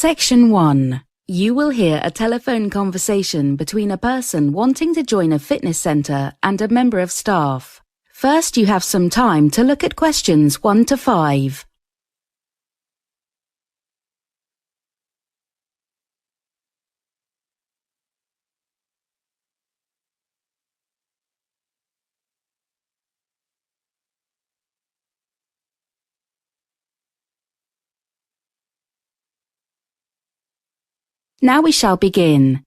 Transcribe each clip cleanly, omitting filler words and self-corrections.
Section 1. You will hear a telephone conversation between a person wanting to join a fitness centre and a member of staff. First, you have some time to look at questions 1 to 5. Now we shall begin.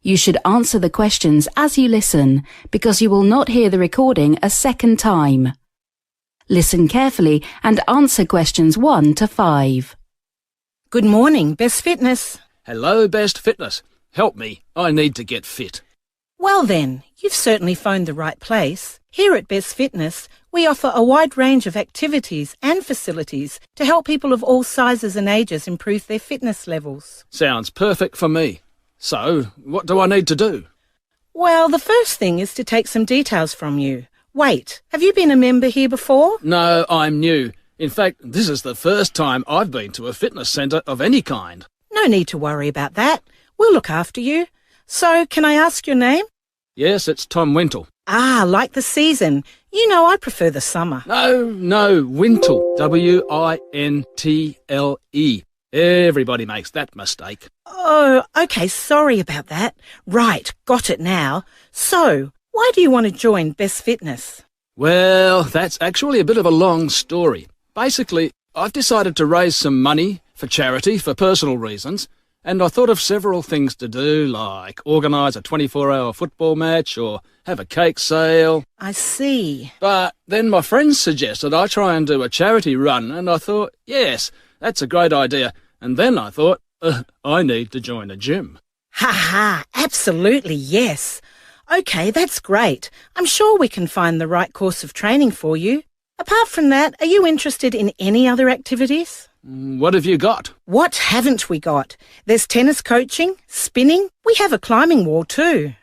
You should answer the questions as you listen, because you will not hear the recording a second time. Listen carefully and answer questions 1 to 5. Good morning, Best Fitness. Hello, Best Fitness. Help me. I need to get fit. Well then, you've certainly phoned the right place. Here at Best Fitness, we offer a wide range of activities and facilities to help people of all sizes and ages improve their fitness levels. Sounds perfect for me. So, what do I need to do? Well, the first thing is to take some details from you. Wait, have you been a member here before? No, I'm new. In fact, this is the first time I've been to a fitness centre of any kind. No need to worry about that. We'll look after you. So, can I ask your name? Yes, it's Tom Wintle. Ah, like the season. You know I prefer the summer. No, Wintle. W-I-N-T-L-E. Everybody makes that mistake. Oh, okay, sorry about that. Right, got it now. So, why do you want to join Best Fitness? Well, that's actually a bit of a long story. Basically, I've decided to raise some money for charity for personal reasons, and I thought of several things to do, like organise a 24-hour football match or have a cake sale. I see. But then my friends suggested I try and do a charity run, and I thought, yes, that's a great idea. And then I thought, I need to join a gym. Ha, absolutely yes. Okay, that's great. I'm sure we can find the right course of training for you. Apart from that, are you interested in any other activities? What have you got? What haven't we got? There's tennis coaching, spinning. We have a climbing wall too.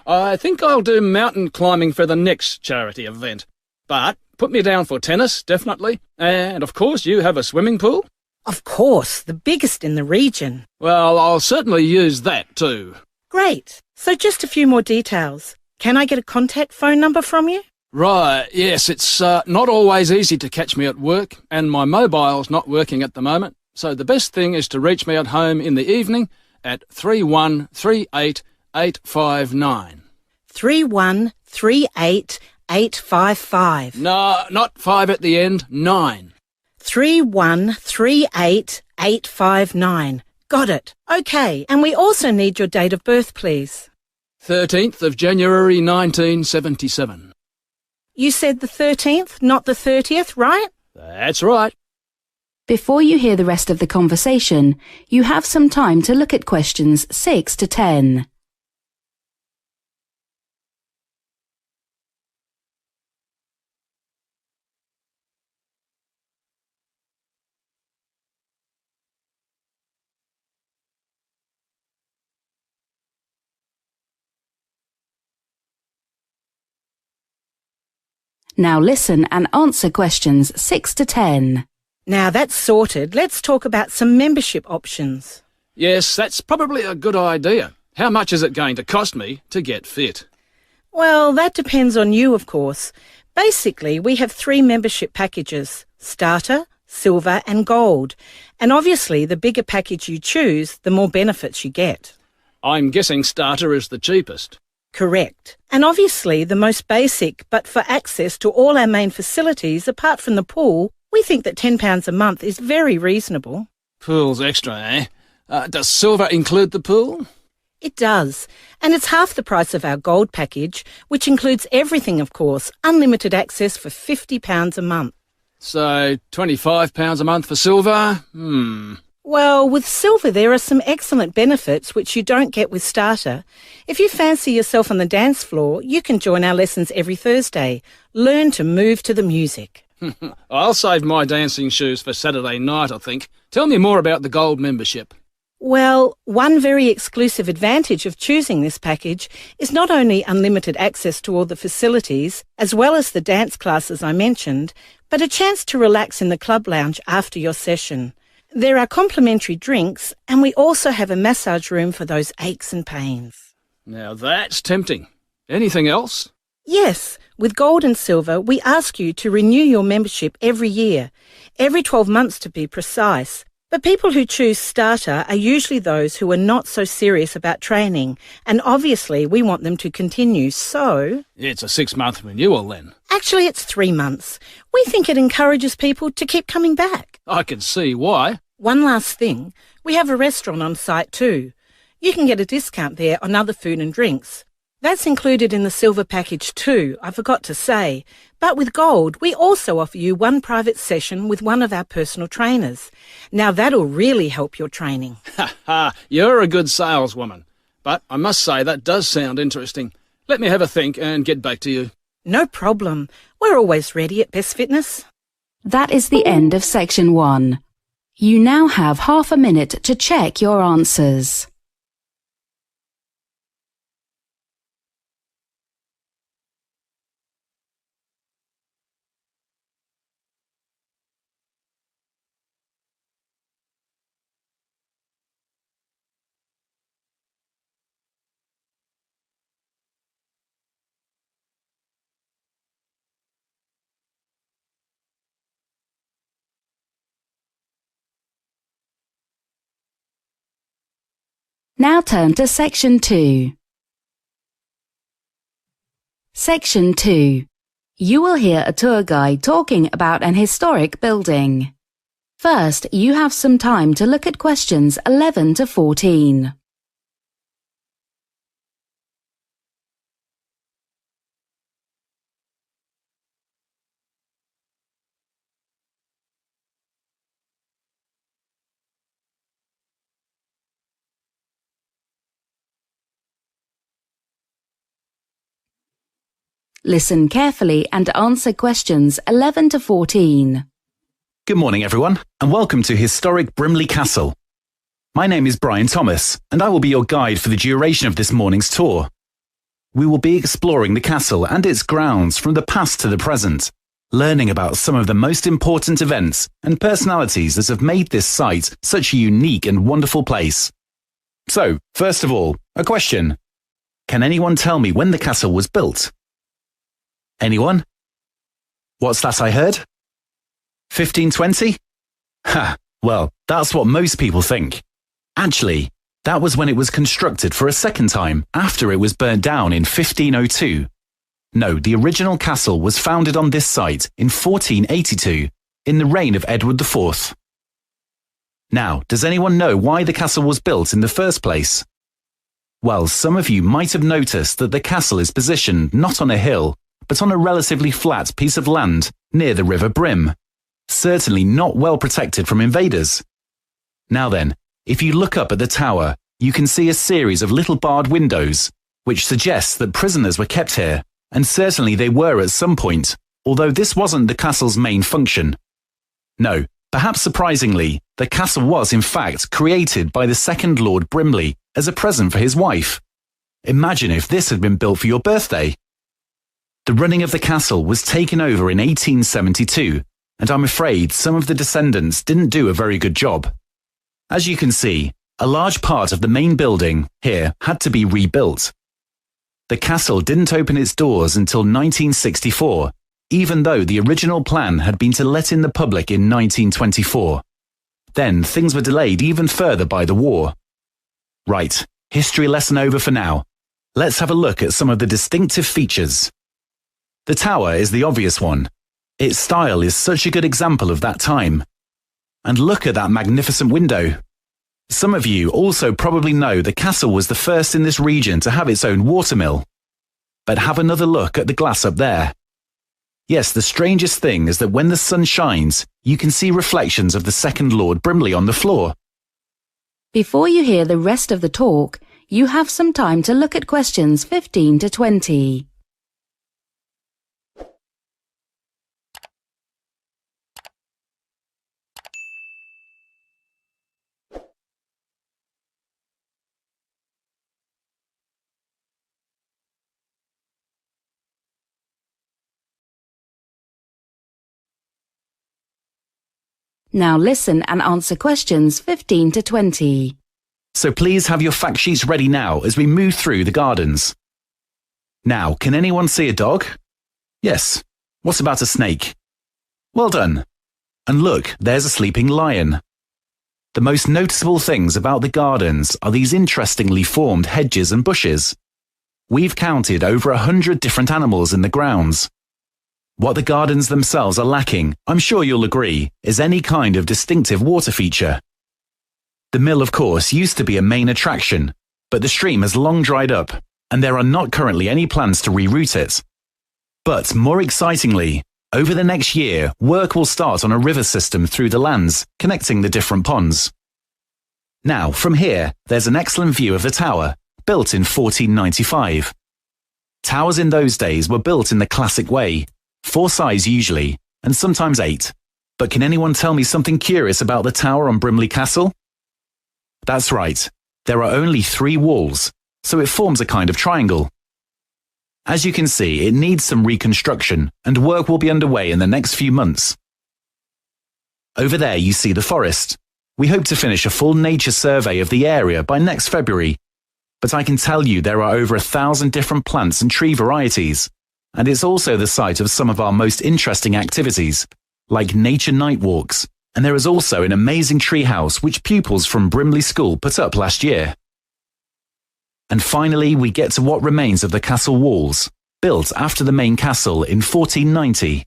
I think I'll do mountain climbing for the next charity event. But put me down for tennis, definitely. And of course you have a swimming pool? Of course, the biggest in the region. Well, I'll certainly use that too. Great. So just a few more details. Can I get a contact phone number from you? Right, yes, it's not always easy to catch me at work, and my mobile's not working at the moment, so the best thing is to reach me at home in the evening at 3138859. 3138855. No, not 5 at the end, 9. 3138859. Got it. Okay, and we also need your date of birth, please. 13th of January 1977. You said the 13th, not the 30th, right? That's right. Before you hear the rest of the conversation, you have some time to look at questions 6 to 10. Now listen and answer questions 6 to 10. Now that's sorted, let's talk about some membership options. Yes, that's probably a good idea. How much is it going to cost me to get fit? Well, that depends on you, of course. Basically, we have 3 membership packages: Starter, Silver and Gold. And obviously, the bigger package you choose, the more benefits you get. I'm guessing Starter is the cheapest. Correct. And obviously the most basic, but for access to all our main facilities apart from the pool, we think that £10 a month is very reasonable. Pool's extra, eh? Does Silver include the pool? It does. And it's half the price of our Gold package, which includes everything, of course, unlimited access for £50 a month. So, £25 a month for Silver? Well, with Silver there are some excellent benefits which you don't get with Starter. If you fancy yourself on the dance floor, you can join our lessons every Thursday. Learn to move to the music. I'll save my dancing shoes for Saturday night, I think. Tell me more about the Gold membership. Well, one very exclusive advantage of choosing this package is not only unlimited access to all the facilities, as well as the dance classes I mentioned, but a chance to relax in the club lounge after your session. There are complimentary drinks, and we also have a massage room for those aches and pains. Now that's tempting. Anything else? Yes, with Gold and Silver, we ask you to renew your membership every year, every 12 months to be precise. But people who choose Starter are usually those who are not so serious about training, and obviously we want them to continue, so... It's a 6-month renewal then. Actually, it's 3 months. We think it encourages people to keep coming back. I can see why. One last thing, we have a restaurant on site too. You can get a discount there on other food and drinks. That's included in the Silver package too, I forgot to say. But with Gold, we also offer you one private session with one of our personal trainers. Now that'll really help your training. Ha ha, you're a good saleswoman. But I must say that does sound interesting. Let me have a think and get back to you. No problem. We're always ready at Best Fitness. That is the end of section 1. You now have half a minute to check your answers. Now turn to section 2. Section 2. You will hear a tour guide talking about an historic building. First, you have some time to look at questions 11 to 14. Listen carefully and answer questions 11 to 14. Good morning, everyone, and welcome to historic Brimley Castle. My name is Brian Thomas, and I will be your guide for the duration of this morning's tour. We will be exploring the castle and its grounds from the past to the present, learning about some of the most important events and personalities that have made this site such a unique and wonderful place. So, first of all, a question. Can anyone tell me when the castle was built? Anyone? What's that I heard? 1520? Ha, well, that's what most people think. Actually, that was when it was constructed for a second time after it was burnt down in 1502. No, the original castle was founded on this site in 1482, in the reign of Edward IV. Now, does anyone know why the castle was built in the first place? Well, some of you might have noticed that the castle is positioned not on a hill, but on a relatively flat piece of land near the River Brim, certainly not well protected from invaders. Now then, if you look up at the tower, you can see a series of little barred windows, which suggests that prisoners were kept here, and certainly they were at some point, although this wasn't the castle's main function. No, perhaps surprisingly, the castle was in fact created by the second Lord Brimley as a present for his wife. Imagine if this had been built for your birthday. The running of the castle was taken over in 1872, and I'm afraid some of the descendants didn't do a very good job. As you can see, a large part of the main building here had to be rebuilt. The castle didn't open its doors until 1964, even though the original plan had been to let in the public in 1924. Then things were delayed even further by the war. Right, history lesson over for now. Let's have a look at some of the distinctive features. The tower is the obvious one. Its style is such a good example of that time. And look at that magnificent window. Some of you also probably know the castle was the first in this region to have its own watermill. But have another look at the glass up there. Yes, the strangest thing is that when the sun shines, you can see reflections of the second Lord Brimley on the floor. Before you hear the rest of the talk, you have some time to look at questions 15 to 20. Now listen and answer questions 15 to 20. So please have your fact sheets ready now as we move through the gardens. Now, can anyone see a dog? Yes. What about a snake? Well done. And look, there's a sleeping lion. The most noticeable things about the gardens are these interestingly formed hedges and bushes. We've counted over 100 different animals in the grounds. What the gardens themselves are lacking, I'm sure you'll agree, is any kind of distinctive water feature. The mill, of course, used to be a main attraction, but the stream has long dried up, and there are not currently any plans to reroute it. But more excitingly, over the next year, work will start on a river system through the lands, connecting the different ponds. Now, from here, there's an excellent view of the tower, built in 1495. Towers in those days were built in the classic way, 4 sides usually, and sometimes 8. But can anyone tell me something curious about the tower on Brimley Castle? That's right, there are only 3 walls, so it forms a kind of triangle. As you can see, it needs some reconstruction, and work will be underway in the next few months. Over there you see the forest. We hope to finish a full nature survey of the area by next February, but I can tell you there are over 1,000 different plants and tree varieties, and it's also the site of some of our most interesting activities, like nature night walks, and there is also an amazing tree house which pupils from Brimley School put up last year. And finally, we get to what remains of the castle walls, built after the main castle in 1490.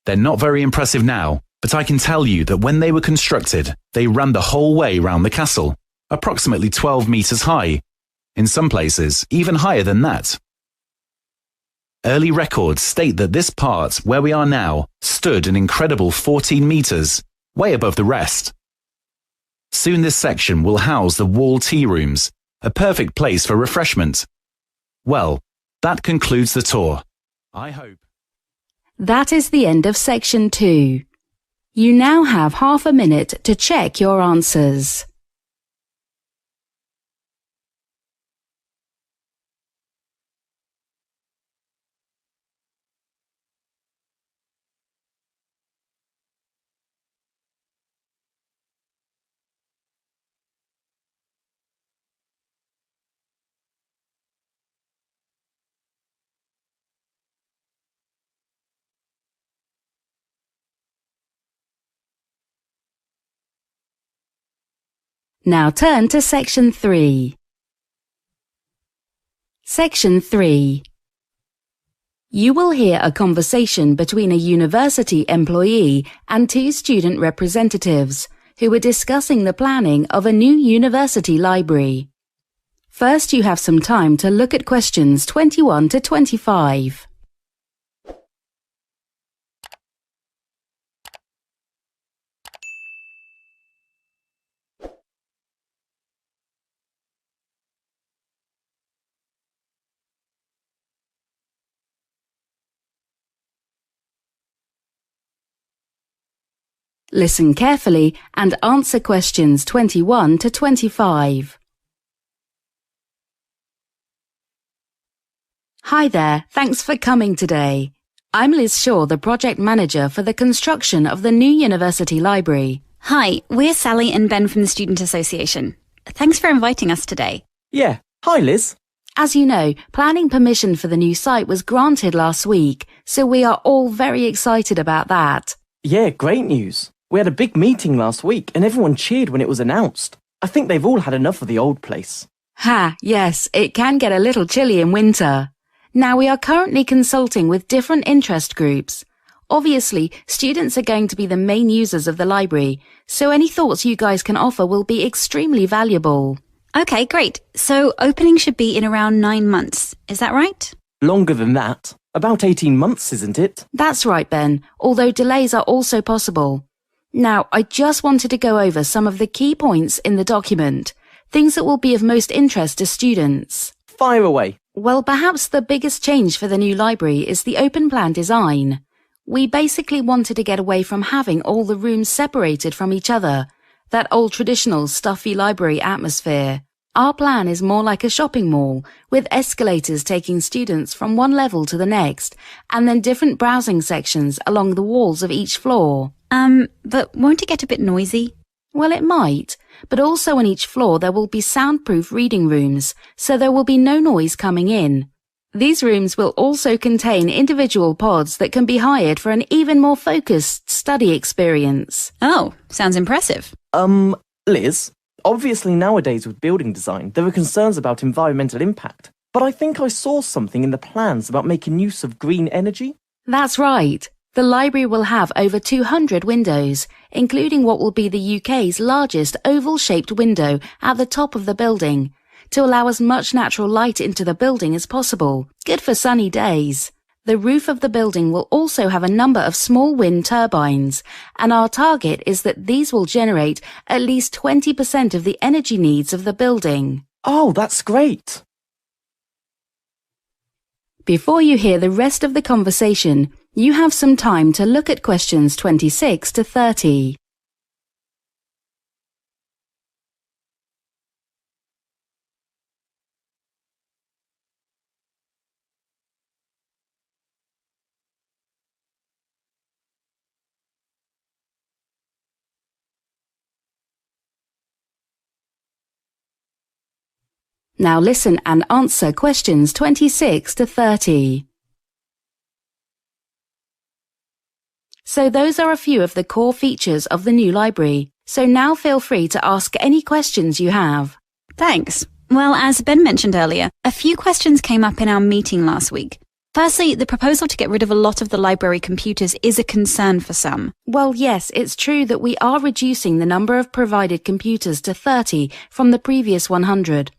They're not very impressive now, but I can tell you that when they were constructed, they ran the whole way round the castle, approximately 12 metres high, in some places even higher than that. Early records state that this part, where we are now, stood an incredible 14 metres, way above the rest. Soon this section will house the wall tea rooms, a perfect place for refreshment. Well, that concludes the tour. I hope. That is the end of section 2. You now have half a minute to check your answers. Now turn to section 3. Section 3. You will hear a conversation between a university employee and 2 student representatives who are discussing the planning of a new university library. First, you have some time to look at questions 21 to 25. Listen carefully and answer questions 21 to 25. Hi there, thanks for coming today. I'm Liz Shaw, the project manager for the construction of the new university library. Hi, we're Sally and Ben from the Student Association. Thanks for inviting us today. Yeah, hi Liz. As you know, planning permission for the new site was granted last week, so we are all very excited about that. Yeah, great news. We had a big meeting last week and everyone cheered when it was announced. I think they've all had enough of the old place. Ha, yes, it can get a little chilly in winter. Now we are currently consulting with different interest groups. Obviously, students are going to be the main users of the library, so any thoughts you guys can offer will be extremely valuable. Okay, great. So opening should be in around 9 months. Is that right? Longer than that. About 18 months, isn't it? That's right, Ben, although delays are also possible. Now, I just wanted to go over some of the key points in the document, things that will be of most interest to students. Fire away. Well, perhaps the biggest change for the new library is the open plan design. We basically wanted to get away from having all the rooms separated from each other, that old traditional stuffy library atmosphere. Our plan is more like a shopping mall, with escalators taking students from one level to the next, and then different browsing sections along the walls of each floor. But won't it get a bit noisy? Well, it might, but also on each floor there will be soundproof reading rooms, so there will be no noise coming in. These rooms will also contain individual pods that can be hired for an even more focused study experience. Oh, sounds impressive. Liz, obviously nowadays with building design, there are concerns about environmental impact. But I think I saw something in the plans about making use of green energy. That's right. The library will have over 200 windows, including what will be the UK's largest oval-shaped window at the top of the building, to allow as much natural light into the building as possible. Good for sunny days. The roof of the building will also have a number of small wind turbines, and our target is that these will generate at least 20% of the energy needs of the building. Oh, that's great. Before you hear the rest of the conversation, you have some time to look at questions 26 to 30. Now listen and answer questions 26 to 30. So those are a few of the core features of the new library. So now feel free to ask any questions you have. Thanks. Well, as Ben mentioned earlier, a few questions came up in our meeting last week. Firstly, the proposal to get rid of a lot of the library computers is a concern for some. Well, yes, it's true that we are reducing the number of provided computers to 30 from the previous 100.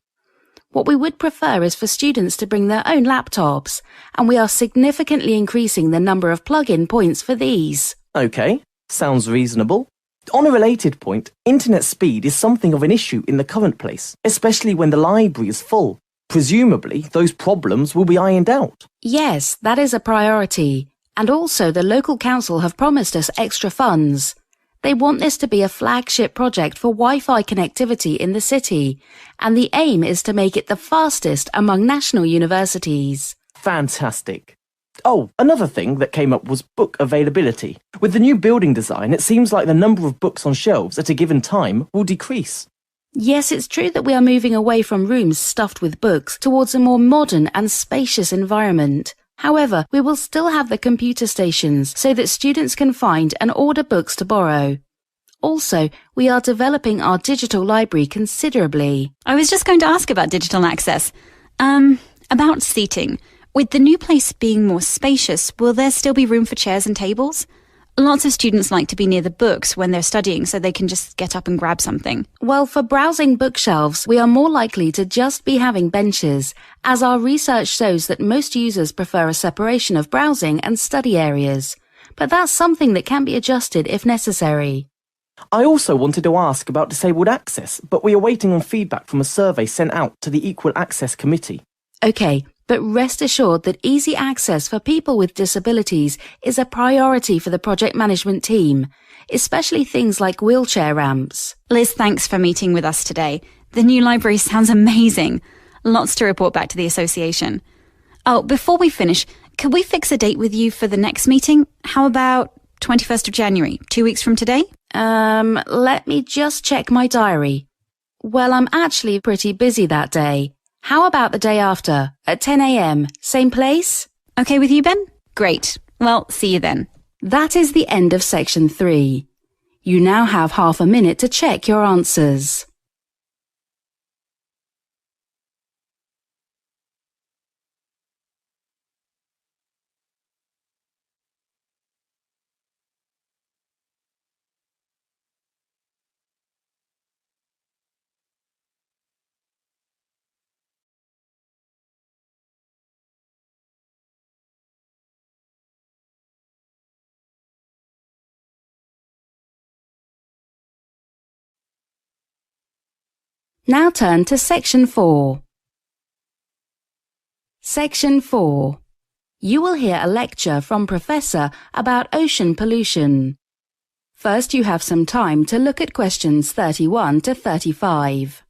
What we would prefer is for students to bring their own laptops, and we are significantly increasing the number of plug-in points for these. Okay, sounds reasonable. On a related point, internet speed is something of an issue in the current place, especially when the library is full. Presumably, those problems will be ironed out. Yes, that is a priority. And also the local council have promised us extra funds. They want this to be a flagship project for Wi-Fi connectivity in the city, and the aim is to make it the fastest among national universities. Fantastic. Oh, another thing that came up was book availability. With the new building design, it seems like the number of books on shelves at a given time will decrease. Yes, it's true that we are moving away from rooms stuffed with books towards a more modern and spacious environment. However, we will still have the computer stations so that students can find and order books to borrow. Also, we are developing our digital library considerably. I was just going to ask about digital access. About seating. With the new place being more spacious, will there still be room for chairs and tables? Lots of students like to be near the books when they're studying so they can just get up and grab something. Well, for browsing bookshelves, we are more likely to just be having benches, as our research shows that most users prefer a separation of browsing and study areas. But that's something that can be adjusted if necessary. I also wanted to ask about disabled access, but we are waiting on feedback from a survey sent out to the Equal Access Committee. Okay, but rest assured that easy access for people with disabilities is a priority for the project management team, especially things like wheelchair ramps. Liz, thanks for meeting with us today. The new library sounds amazing. Lots to report back to the association. Oh, before we finish, could we fix a date with you for the next meeting? How about 21st of January, 2 weeks from today? Let me just check my diary. Well, I'm actually pretty busy that day. How about the day after, at 10 a.m., same place? Okay with you, Ben? Great. Well, see you then. That is the end of section 3. You now have half a minute to check your answers. Now turn to section 4. Section 4. You will hear a lecture from Professor about ocean pollution. First, you have some time to look at questions 31 to 35.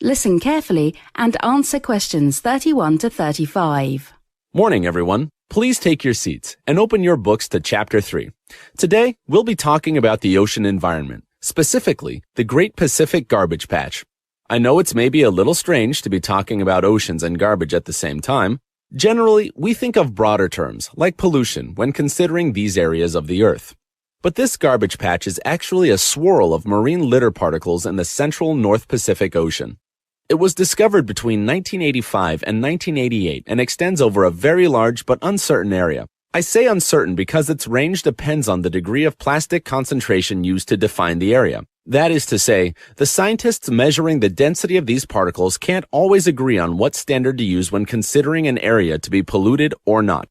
Listen carefully and answer questions 31 to 35. Morning, everyone. Please take your seats and open your books to Chapter 3. Today, we'll be talking about the ocean environment, specifically the Great Pacific Garbage Patch. I know it's maybe a little strange to be talking about oceans and garbage at the same time. Generally, we think of broader terms, like pollution, when considering these areas of the Earth. But this garbage patch is actually a swirl of marine litter particles in the central North Pacific Ocean. It was discovered between 1985 and 1988 and extends over a very large but uncertain area. I say uncertain because its range depends on the degree of plastic concentration used to define the area. That is to say, the scientists measuring the density of these particles can't always agree on what standard to use when considering an area to be polluted or not.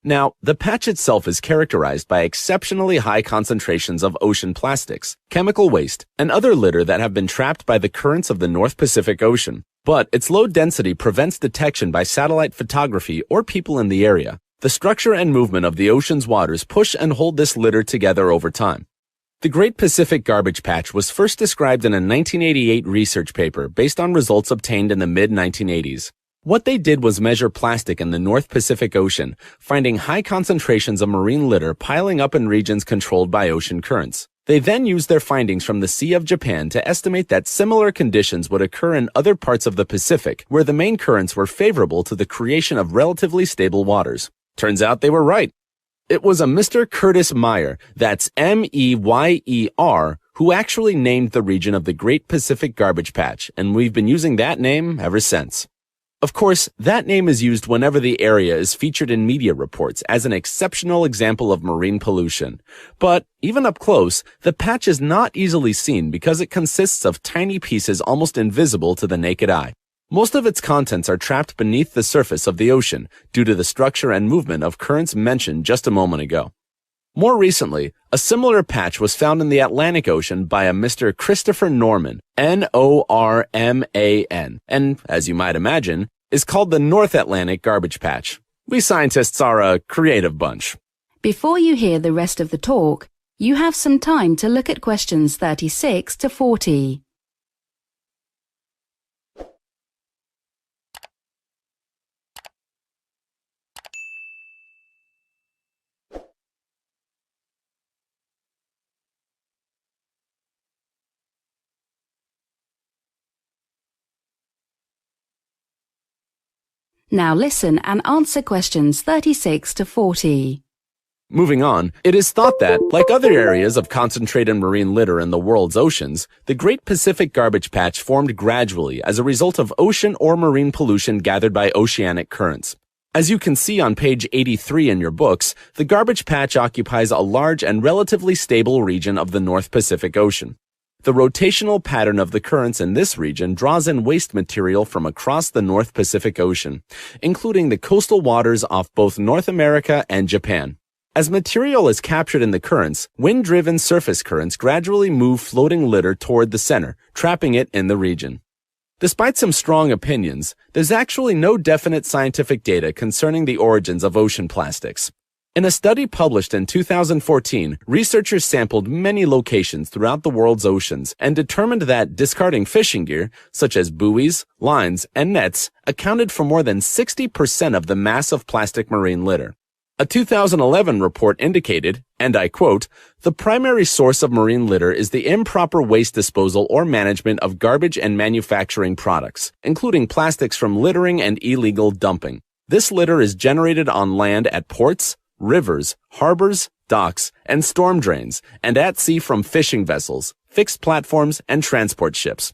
Now, the patch itself is characterized by exceptionally high concentrations of ocean plastics, chemical waste, and other litter that have been trapped by the currents of the North Pacific Ocean. But its low density prevents detection by satellite photography or people in the area. The structure and movement of the ocean's waters push and hold this litter together over time. The Great Pacific Garbage Patch was first described in a 1988 research paper based on results obtained in the mid-1980s. What they did was measure plastic in the North Pacific Ocean, finding high concentrations of marine litter piling up in regions controlled by ocean currents. They then used their findings from the Sea of Japan to estimate that similar conditions would occur in other parts of the Pacific, where the main currents were favorable to the creation of relatively stable waters. Turns out they were right. It was a Mr. Curtis Meyer, that's M-E-Y-E-R, who actually named the region of the Great Pacific Garbage Patch, and we've been using that name ever since. Of course, that name is used whenever the area is featured in media reports as an exceptional example of marine pollution. But even up close, the patch is not easily seen because it consists of tiny pieces almost invisible to the naked eye. Most of its contents are trapped beneath the surface of the ocean due to the structure and movement of currents mentioned just a moment ago. More recently, a similar patch was found in the Atlantic Ocean by a Mr. Christopher Norman, N-O-R-M-A-N, and, as you might imagine, is called the North Atlantic Garbage Patch. We scientists are a creative bunch. Before you hear the rest of the talk, you have some time to look at questions 36 to 40. Now listen and answer questions 36 to 40. Moving on, it is thought that, like other areas of concentrated marine litter in the world's oceans, the Great Pacific Garbage Patch formed gradually as a result of ocean or marine pollution gathered by oceanic currents. As you can see on page 83 in your books, the garbage patch occupies a large and relatively stable region of the North Pacific Ocean. The rotational pattern of the currents in this region draws in waste material from across the North Pacific Ocean, including the coastal waters off both North America and Japan. As material is captured in the currents, wind-driven surface currents gradually move floating litter toward the center, trapping it in the region. Despite some strong opinions, there's actually no definite scientific data concerning the origins of ocean plastics. In a study published in 2014, researchers sampled many locations throughout the world's oceans and determined that discarding fishing gear, such as buoys, lines, and nets, accounted for more than 60% of the mass of plastic marine litter. A 2011 report indicated, and I quote, "The primary source of marine litter is the improper waste disposal or management of garbage and manufacturing products, including plastics from littering and illegal dumping. This litter is generated on land at ports, rivers, harbors, docks, and storm drains, and at sea from fishing vessels, fixed platforms, and transport ships."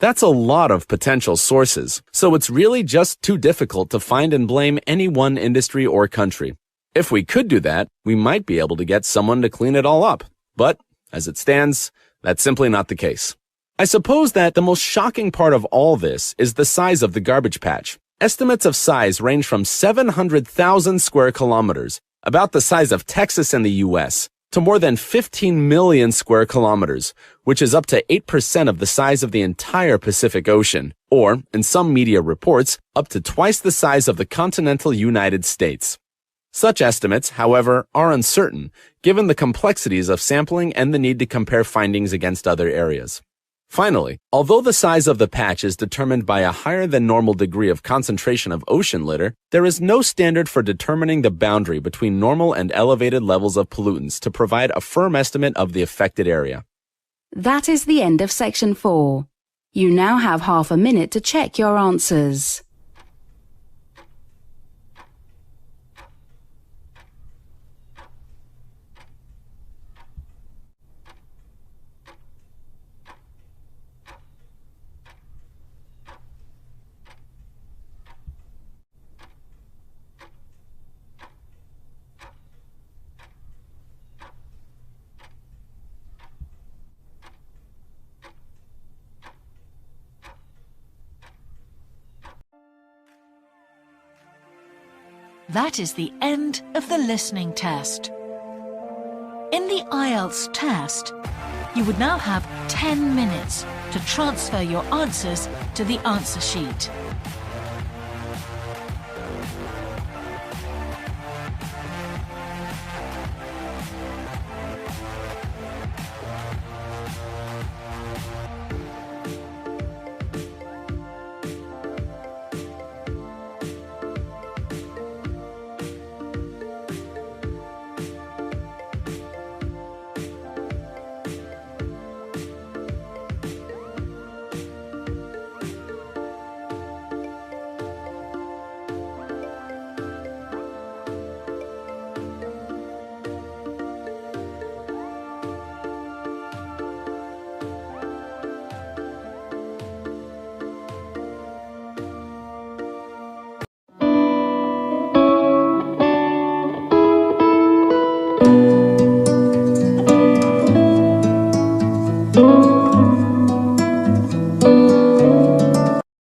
That's a lot of potential sources, so it's really just too difficult to find and blame any one industry or country. If we could do that, we might be able to get someone to clean it all up. But, as it stands, that's simply not the case. I suppose that the most shocking part of all this is the size of the garbage patch. Estimates of size range from 700,000 square kilometers, about the size of Texas and the U.S., to more than 15 million square kilometers, which is up to 8% of the size of the entire Pacific Ocean, or, in some media reports, up to twice the size of the continental United States. Such estimates, however, are uncertain, given the complexities of sampling and the need to compare findings against other areas. Finally, although the size of the patch is determined by a higher than normal degree of concentration of ocean litter, there is no standard for determining the boundary between normal and elevated levels of pollutants to provide a firm estimate of the affected area. That is the end of section 4. You now have half a minute to check your answers. That is the end of the listening test. In the IELTS test, you would now have 10 minutes to transfer your answers to the answer sheet.